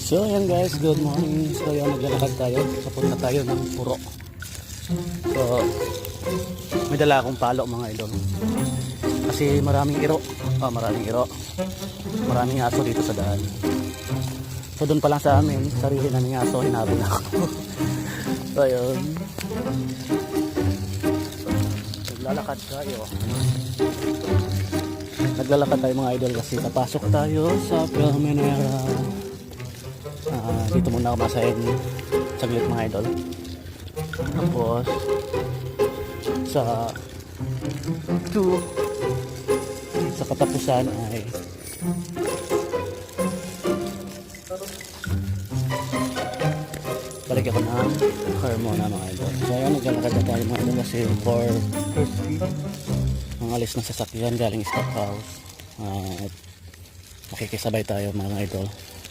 So ayan guys, good morning. So ayan, naglalakad tayo. Papunta tayo ng Puro. So may dala akong palo mga idol. Kasi maraming iro. Maraming aso dito sa daan. So doon pa lang sa amin, sarili na ng aso, hinabol ako. So ayun. Naglalakad tayo. Naglalakad tayo mga idol kasi papasok tayo sa Palmenera. Dito muna ako masahin saglit mga idol. Tapos sa katapusan ay balik ako ng Carmona mga idol. So ayan, naglalakad na tayo mga idol kasi 4:50 ang alis ng sasakyan galing stock house. At makikisabay tayo mga idol.